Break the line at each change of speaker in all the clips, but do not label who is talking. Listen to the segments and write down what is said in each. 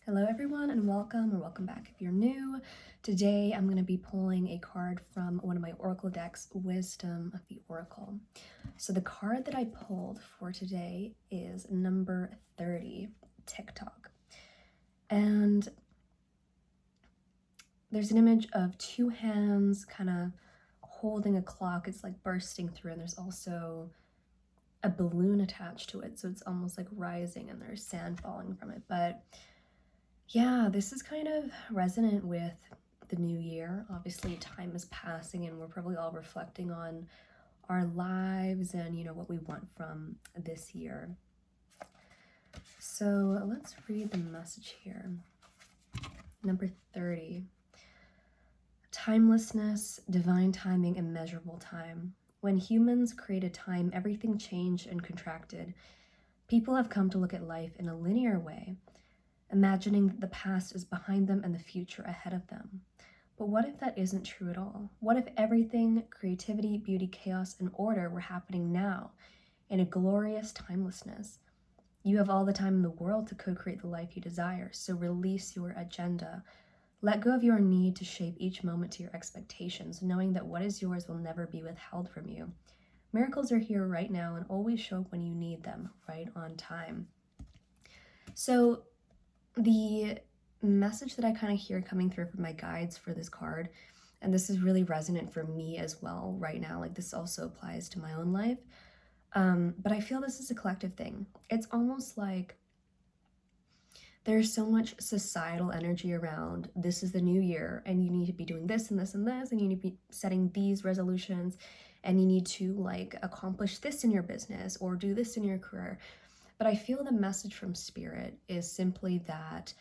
Hello everyone and welcome or welcome back if you're new. Today I'm going to be pulling a card from one of my Oracle decks, Wisdom of the Oracle. So the card that I pulled for today is number 30, TikTok. And there's an image of two hands kind of holding a clock. It's like bursting through, and there's also a balloon attached to it. So it's almost like rising and there's sand falling from it. But yeah, this is kind of resonant with the new year. Obviously, time is passing and we're probably all reflecting on our lives and, what we want from this year. So let's read the message here. Number 30. Timelessness, divine timing, immeasurable time. When humans created time, everything changed and contracted. People have come to look at life in a linear way, imagining that the past is behind them and the future ahead of them. But what if that isn't true at all? What if everything, creativity, beauty, chaos, and order were happening now in a glorious timelessness? You have all the time in the world to co-create the life you desire, so release your agenda. Let go of your need to shape each moment to your expectations, knowing that what is yours will never be withheld from you. Miracles are here right now and always show up when you need them, right on time. So the message that I kind of hear coming through from my guides for this card, and this is really resonant for me as well right now, like this also applies to my own life, but I feel this is a collective thing. It's almost like there's so much societal energy around this is the new year and you need to be doing this and this and this, and you need to be setting these resolutions, and you need to like accomplish this in your business or do this in your career. But I feel the message from Spirit is simply that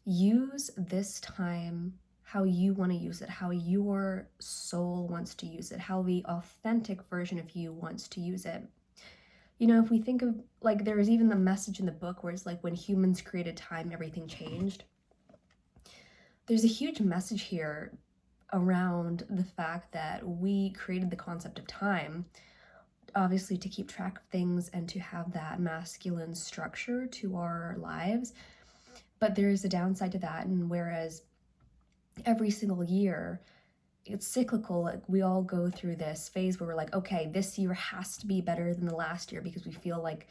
use this time how you want to use it, how your soul wants to use it, how the authentic version of you wants to use it. If we think of, like, there is even the message in the book where it's like, when humans created time, everything changed. There's a huge message here around the fact that we created the concept of time, obviously to keep track of things and to have that masculine structure to our lives. But there's a downside to that, and whereas every single year it's cyclical, like we all go through this phase where we're like, okay, this year has to be better than the last year, because we feel like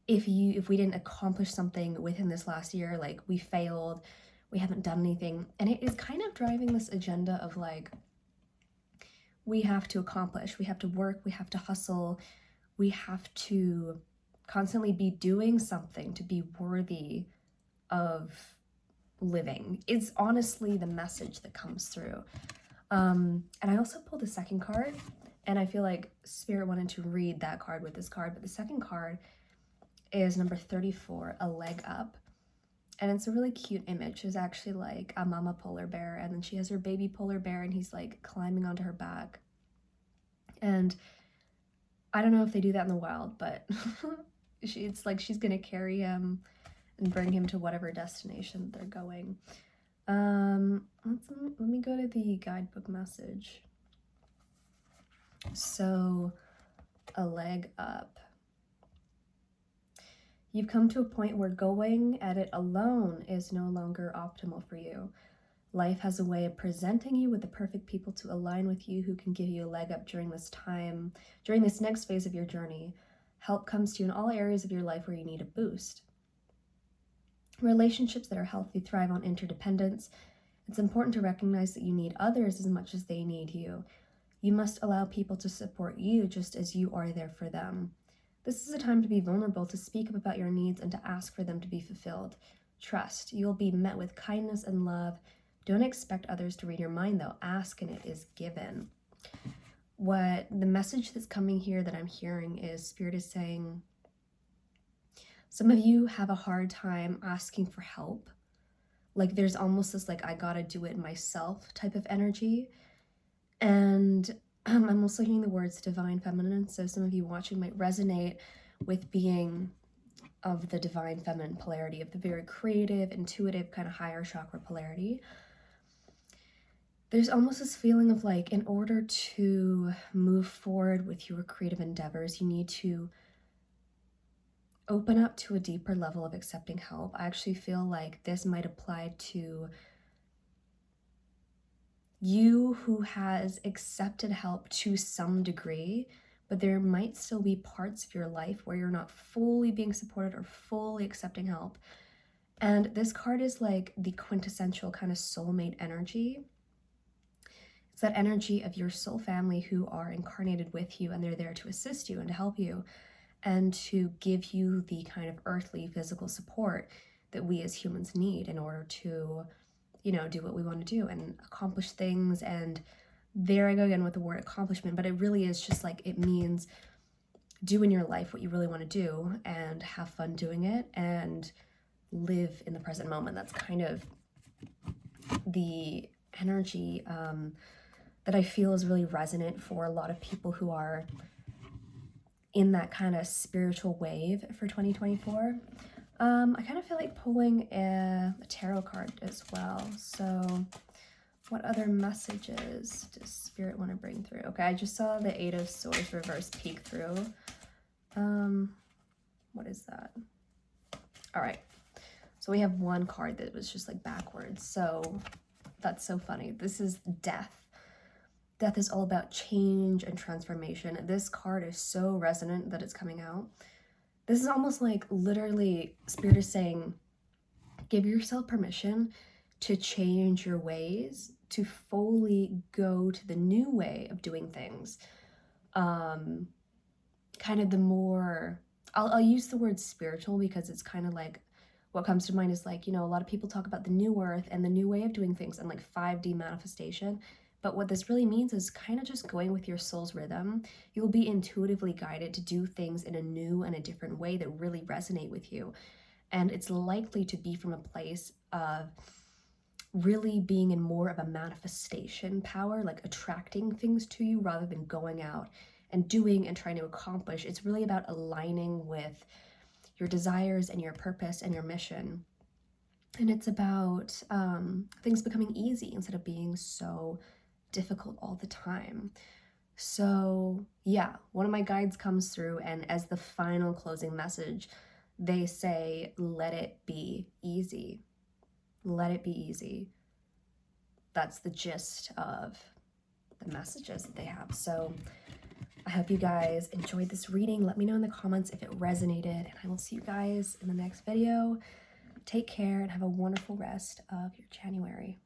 if we didn't accomplish something within this last year, like we failed, we haven't done anything. And it is kind of driving this agenda of like, we have to accomplish, we have to work, we have to hustle, we have to constantly be doing something to be worthy of living. It's honestly the message that comes through. And I also pulled a second card, and I feel like Spirit wanted to read that card with this card, but the second card is number 34, a leg up. And it's a really cute image. It's actually like a mama polar bear, and then she has her baby polar bear, and he's like climbing onto her back. And I don't know if they do that in the wild, but it's like she's gonna carry him and bring him to whatever destination they're going. Let me go to the guidebook message. So, a leg up. You've come to a point where going at it alone is no longer optimal for you. Life has a way of presenting you with the perfect people to align with you, who can give you a leg up during this time, during this next phase of your journey. Help comes to you in all areas of your life where you need a boost. Relationships that are healthy thrive on interdependence. It's important to recognize that you need others as much as they need you. You must allow people to support you just as you are there for them. This is a time to be vulnerable, to speak up about your needs, and to ask for them to be fulfilled. Trust. You'll be met with kindness and love. Don't expect others to read your mind, though. Ask and it is given. What the message that's coming here that I'm hearing is Spirit is saying, some of you have a hard time asking for help. Like there's almost this like, I gotta do it myself type of energy. And I'm also hearing the words divine feminine. So some of you watching might resonate with being of the divine feminine polarity, of the very creative, intuitive, kind of higher chakra polarity. There's almost this feeling of like, in order to move forward with your creative endeavors, you need to open up to a deeper level of accepting help. I actually feel like this might apply to you who has accepted help to some degree, but there might still be parts of your life where you're not fully being supported or fully accepting help. And this card is like the quintessential kind of soulmate energy. It's that energy of your soul family who are incarnated with you, and they're there to assist you and to help you and to give you the kind of earthly physical support that we as humans need in order to, you know, do what we want to do and accomplish things. And there I go again with the word accomplishment, but it really is just like, it means do in your life what you really want to do and have fun doing it and live in the present moment. That's kind of the energy that I feel is really resonant for a lot of people who are in that kind of spiritual wave for 2024. I kind of feel like pulling a tarot card as well. So what other messages does Spirit want to bring through? Okay, I just saw the Eight of Swords reverse peek through. What is that? All right. So we have one card that was just like backwards. So that's so funny. This is Death. Death is all about change and transformation. This card is so resonant that it's coming out. This is almost like literally Spirit is saying, give yourself permission to change your ways, to fully go to the new way of doing things. Kind of the more, I'll use the word spiritual because it's kind of like, what comes to mind is like, you know, a lot of people talk about the new earth and the new way of doing things and like 5D manifestation. But what this really means is kind of just going with your soul's rhythm. You'll be intuitively guided to do things in a new and a different way that really resonate with you. And it's likely to be from a place of really being in more of a manifestation power, like attracting things to you rather than going out and doing and trying to accomplish. It's really about aligning with your desires and your purpose and your mission. And it's about things becoming easy instead of being so difficult all the time. So yeah, one of my guides comes through, and as the final closing message, they say, let it be easy. Let it be easy. That's the gist of the messages that they have. So I hope you guys enjoyed this reading. Let me know in the comments if it resonated, and I will see you guys in the next video. Take care and have a wonderful rest of your January.